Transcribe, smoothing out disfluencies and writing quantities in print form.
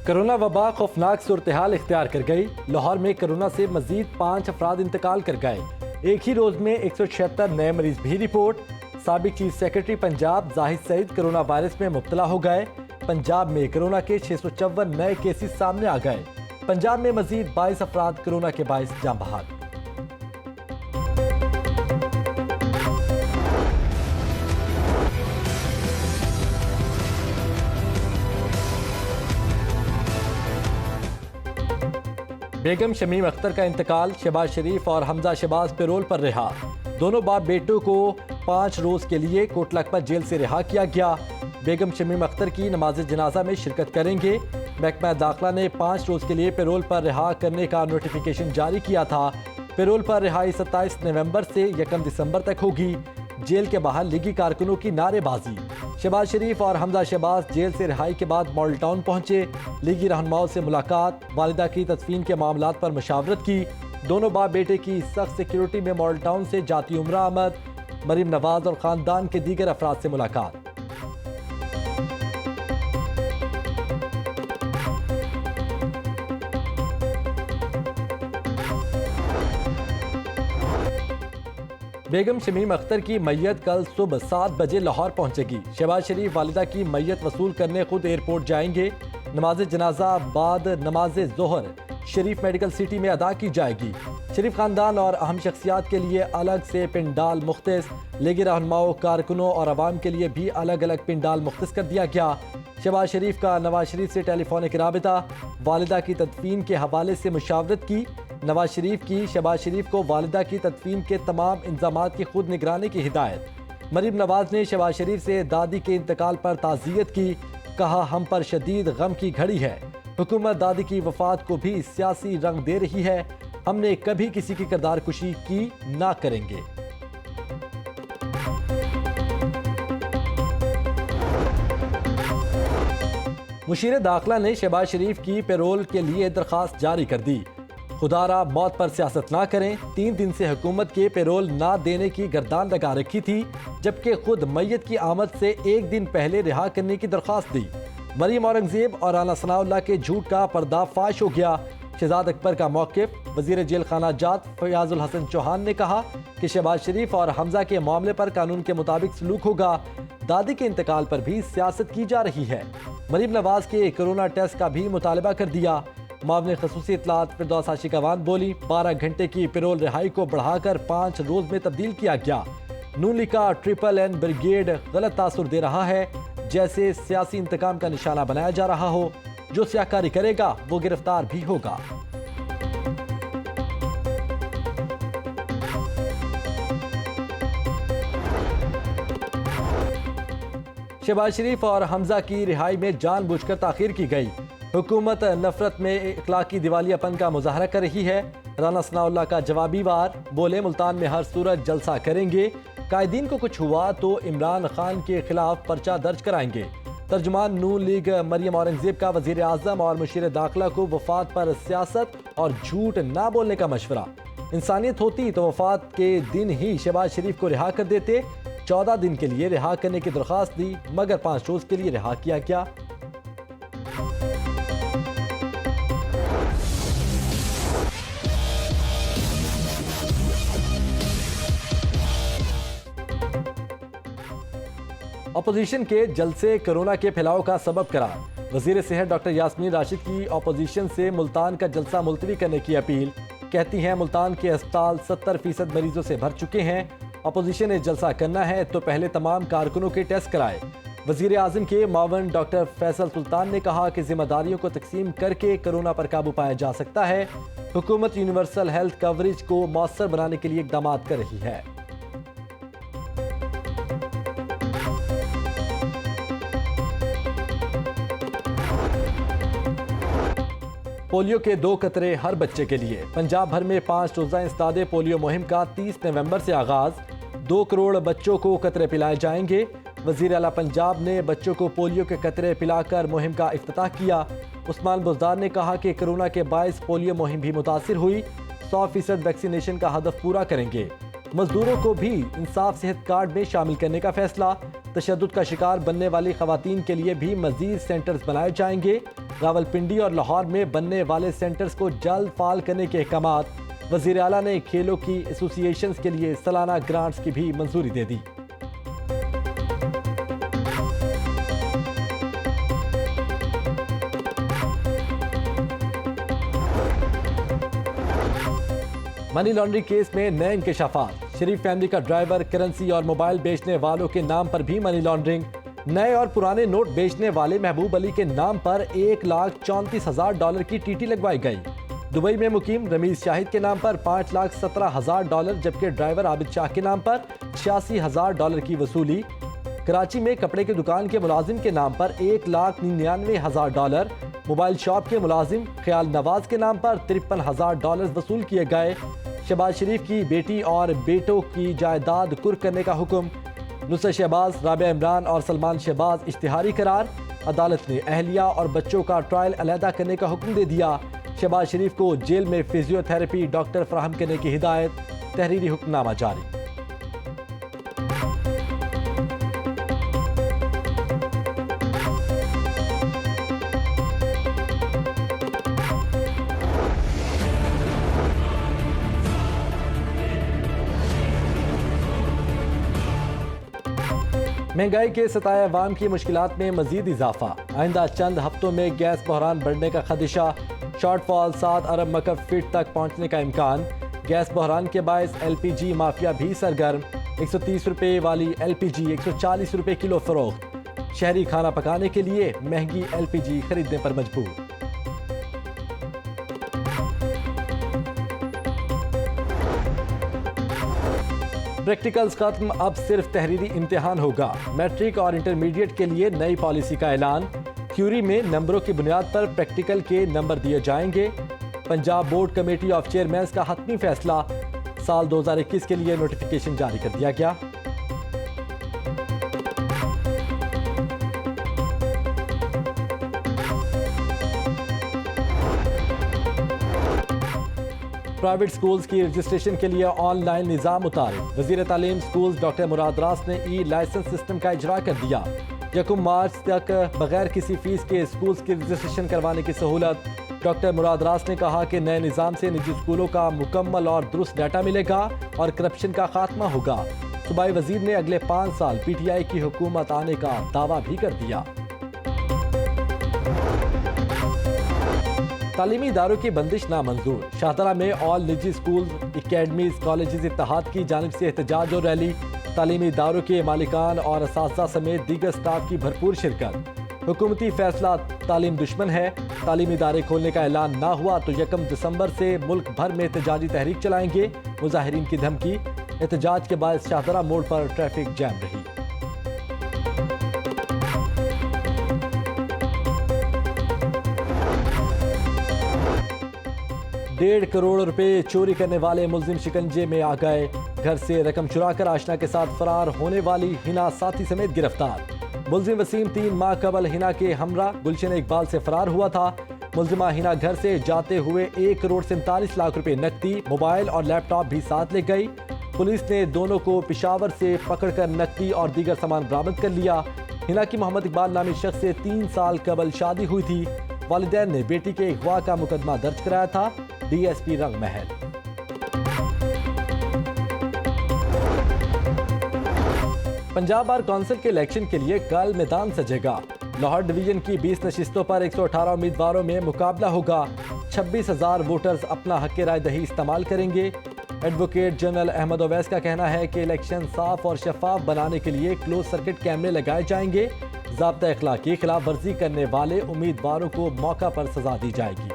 Corona वबा खौफनाक सूरत हाल इख्तियार कर गई। लाहौर में कोरोना से मजीद 5 अफराद इंतकाल कर गए। एक ही रोज में 176 नए मरीज भी रिपोर्ट। साबिक chief secretary Punjab Zahid Saeed corona virus में मुब्तला हो गए। पंजाब में कोरोना के 654 नए केसेस सामने आ गए। पंजाब में मजीद 22 अफराद कोरोना के बाइस जान बहक। बेगम शमीम अख्तर का इंतकाल। शहबाज शरीफ और हमजा शहबाज पैरोल पर रिहा। दोनों बाप बेटों को 5 रोज के लिए कोटलखपत जेल से रिहा किया गया। बेगम शमीम अख्तर की नमाज जनाजा में शिरकत करेंगे। महकमा दाखिला ने 5 रोज के लिए पैरोल पर रिहा करने का नोटिफिकेशन जारी किया था। पैरोल पर रिहाई 27 नवंबर से 1 दिसंबर तक होगी। जेल के बाहर लीगी कारकुनों की नारेबाजी। शहबाज शरीफ और हमजा शहबाज जेल से रिहाई के बाद मॉडल टाउन पहुंचे। लीगी रहनुमाओं से मुलाकात, वालिदा की तदफीन के मामलात पर मशावरत की। दोनों बाप बेटे की सख्त सिक्योरिटी में मॉडल टाउन से जाती उम्रा आमद। मरीम नवाज और खानदान के दीगर अफराद से मुलाकात। बेगम शमीम अख्तर की मैयत कल सुबह 7 बजे लाहौर पहुंचेगी। शहबाज शरीफ वालिदा की मैयत वसूल करने खुद एयरपोर्ट जाएंगे। नमाज जनाजा बाद नमाज जोहर शरीफ मेडिकल सिटी में अदा की जाएगी। शरीफ खानदान और अहम शख्सियात के लिए अलग से पिंडाल मुख्तस। लीगी रहनुमाओं, कारकुनों और अवाम के लिए भी अलग अलग पिंडाल मुख्तस कर दिया गया। शहबाज शरीफ का नवाज शरीफ से टेलीफोनिक राबिता। वालिदा की तदफीन के हवाले से मुशावरत की। नवाज शरीफ की शहबाज शरीफ को वालिदा की तदफीन के तमाम इंतजामात की खुद निगरानी की हिदायत। मरीम नवाज ने शहबाज शरीफ से दादी के इंतकाल पर ताज़ियत की। कहा, हम पर शदीद गम की घड़ी है। हुकूमत दादी की वफात को भी सियासी रंग दे रही है। हमने कभी किसी की किरदार कुशी की ना करेंगे। मुशीर दाखिला ने शहबाज शरीफ की पैरोल के लिए दरखास्त जारी कर दी। खुदारा मौत पर सियासत ना करें। 3 दिन से हुकूमत के पैरोल ना देने की गर्दान लगा रखी थी, जबकि खुद मैयत की आमद से 1 दिन पहले रिहा करने की दरखास्त दी। मरीम औरंगजेब और राना सनाउल्लाह के झूठ का पर्दाफाश हो गया। शहजाद अकबर का मौक़िफ़। वज़ीर जेल खाना जात फयाजुल हसन चौहान ने कहा कि शहबाज शरीफ और हमजा के मामले पर कानून के मुताबिक सलूक होगा। दादी के इंतकाल पर भी सियासत की जा रही है। मरीम नवाज के कोरोना टेस्ट का भी मुतालबा कर दिया। मामले खसूसी इतलात फिरदौस आशिकवान बोली, 12 घंटे की पैरोल रिहाई को बढ़ाकर 5 रोज में तब्दील किया गया। नून लीग का NNN ब्रिगेड गलत तासुर दे रहा है, जैसे सियासी इंतकाम का निशाना बनाया जा रहा हो। जो स्याहकारी करेगा वो गिरफ्तार भी होगा। शहबाज शरीफ और हमजा की रिहाई में जानबूझकर ताखीर की गई। हुकूमत नफरत में इखलाकी दिवालियापन का मुजाहरा कर रही है। राना सनाउल्लाह का जवाबी वार। बोले, मुल्तान में हर सूरत जलसा करेंगे। कायदीन को कुछ हुआ तो इमरान खान के खिलाफ पर्चा दर्ज कराएंगे। तर्जुमान नून लीग मरियम औरंगजेब का वजीर आजम और मुशीर दाखिला को वफात पर सियासत और झूठ ना बोलने का मशवरा। इंसानियत होती तो वफात के दिन ही शहबाज शरीफ को रिहा कर देते। 14 दिन के लिए रिहा करने की दरख्वास्त दी, मगर 5 रोज के लिए रिहा किया गया। अपोजिशन के जलसे कोरोना के फैलाव का सबब करार। वजीर सेहत डॉक्टर यास्मीन राशिद की अपोजिशन से मुल्तान का जलसा मुलतवी करने की अपील। कहती हैं, मुल्तान के अस्पताल 70% मरीजों से भर चुके हैं। अपोजिशन ने जलसा करना है तो पहले तमाम कारकुनों के टेस्ट कराए। वजीर आजम के मावन डॉक्टर फैसल सुल्तान ने कहा कि जिम्मेदारियों को तकसीम करके कोरोना पर काबू पाया जा सकता है। हुकूमत यूनिवर्सल हेल्थ कवरेज को मौसर बनाने के लिए इकदाम कर रही है। पोलियो के 2 कतरे हर बच्चे के लिए। पंजाब भर में 5 रोज़ा इंसदादे पोलियो मुहिम का 30 नवंबर से आगाज। 2 करोड़ बच्चों को कतरे पिलाए जाएंगे। वज़ीर आला पंजाब ने बच्चों को पोलियो के कतरे पिलाकर मुहिम का इफ्तिताह किया। उस्मान बुज़दार ने कहा कि कोरोना के बायस पोलियो मुहिम भी मुतासिर हुई। 100% वैक्सीनेशन का हदफ पूरा करेंगे। मजदूरों को भी इंसाफ सेहत कार्ड में शामिल करने का फैसला। तशद्दुद का शिकार बनने वाली खवातीन के लिए भी मजीद सेंटर्स बनाए जाएंगे। रावलपिंडी और लाहौर में बनने वाले सेंटर्स को जल्द फाल करने के अहकामात। वज़ीर आला ने खेलों की एसोसिएशन के लिए सालाना ग्रांट्स की भी मंजूरी दे दी। मनी लॉन्ड्रिंग केस में नए इंकशाफात। शरीफ फैमिली का ड्राइवर, करेंसी और मोबाइल बेचने वालों के नाम पर भी मनी लॉन्ड्रिंग। नए और पुराने नोट बेचने वाले महबूब अली के नाम पर $1,34,000 की टीटी लगवाई गई। दुबई में मुकीम रमीज शाहिद के नाम पर $5,17,000, जबकि ड्राइवर आबिद शाह के नाम पर $86,000 की वसूली। कराची में कपड़े की दुकान के मुलाजिम के नाम पर $1,99,000, मोबाइल शॉप के मुलाजिम ख्याल नवाज के नाम पर $53,000 वसूल किए गए। शहबाज शरीफ की बेटी और बेटों की जायदाद कुर्क करने का हुक्म। नुसरत शहबाज, राबिया इमरान और सलमान शहबाज इश्तिहारी करार। अदालत ने अहलिया और बच्चों का ट्रायल अलहदा करने का हुक्म दे दिया। शहबाज शरीफ को जेल में फिजियोथेरेपी डॉक्टर फराहम करने की हिदायत। तहरीरी हुक्मनामा जारी। महंगाई के सताए अवाम की मुश्किलात में मजीद इजाफा। आइंदा चंद हफ्तों में गैस बहरान बढ़ने का खदशा। शॉर्टफॉल 7 अरब मकब फीट तक पहुंचने का इम्कान। गैस बहरान के बायस LPG माफिया भी सरगर्म। 130 रुपये वाली LPG 140 रुपये किलो फरोख्त। शहरी खाना पकाने के लिए महंगी LPG खरीदने पर मजबूर। प्रैक्टिकल्स खत्म, अब सिर्फ तहरीरी इम्तिहान होगा। मैट्रिक और इंटरमीडिएट के लिए नई पॉलिसी का ऐलान। थ्योरी में नंबरों की बुनियाद पर प्रैक्टिकल के नंबर दिए जाएंगे। Punjab board committee of chairman's का हतमी फैसला। साल 2021 के लिए नोटिफिकेशन जारी कर दिया गया। प्राइवेट स्कूल्स की रजिस्ट्रेशन के लिए ऑनलाइन निज़ाम उतारे। वज़ीर तालीम स्कूल्स डॉक्टर मुराद रास ने ई-लाइसेंस सिस्टम का इजरा कर दिया। 1 मार्च तक बगैर किसी फीस के स्कूल्स की रजिस्ट्रेशन करवाने की सहूलत। डॉक्टर मुराद रास ने कहा कि नए निज़ाम से निजी स्कूलों का मुकम्मल और दुरुस्त डाटा मिलेगा और करप्शन का खात्मा होगा। सूबाई वजीर ने अगले 5 साल PTI की हुकूमत आने का दावा भी कर दिया। तालीमी इदारों की बंदिश नामंजूर। शाहदरा में ऑल निजी स्कूल, एकेडमीज, कॉलेजेस इत्तेहाद की जानिब से एहतजाज और रैली। तालीमी इदारों के मालिकान और असातिज़ा समेत दीगर स्टाफ की भरपूर शिरकत। हुकूमती फैसला तालीम दुश्मन है। तालीमी इदारे खोलने का ऐलान ना हुआ तो 1 दिसंबर से मुल्क भर में एहतजाजी तहरीक चलाएंगे। मुजाहिरीन की धमकी। एहतजाज के बाद शाहदरा मोड़ पर ट्रैफिक जैम रही। ₹1.5 करोड़ चोरी करने वाले मुलजिम शिकंजे में आ गए। घर से रकम चुराकर आशना के साथ फरार होने वाली हिना साथी समेत गिरफ्तार। मुलजिम वसीम 3 माह कबल हिना के हमरा गुलशन इकबाल से फरार हुआ था। मुलजिमा हिना घर से जाते हुए 1,47,00,000 नकदी, मोबाइल और लैपटॉप भी साथ ले गई। पुलिस ने दोनों को पिशावर से पकड़कर नकदी और दीगर सामान बरामद कर लिया। हिना की मोहम्मद इकबाल नामी शख्स से 3 साल कबल शादी हुई थी। वालिदैन ने बेटी के अगवा का मुकदमा दर्ज कराया था। DSP रंग महल। पंजाब बार काउंसिल के इलेक्शन के लिए कल मैदान सजेगा। लाहौर डिवीजन की 20 नशिस्तों पर 118 उम्मीदवारों में मुकाबला होगा। 26,000 वोटर्स अपना हक राय दही इस्तेमाल करेंगे। एडवोकेट जनरल अहमद ओवैस का कहना है कि इलेक्शन साफ और शफाफ बनाने के लिए क्लोज सर्किट कैमरे लगाए जाएंगे। ज़ाब्ता अखलाक की खिलाफ वर्जी करने वाले उम्मीदवारों को मौका पर सजा दी जाएगी।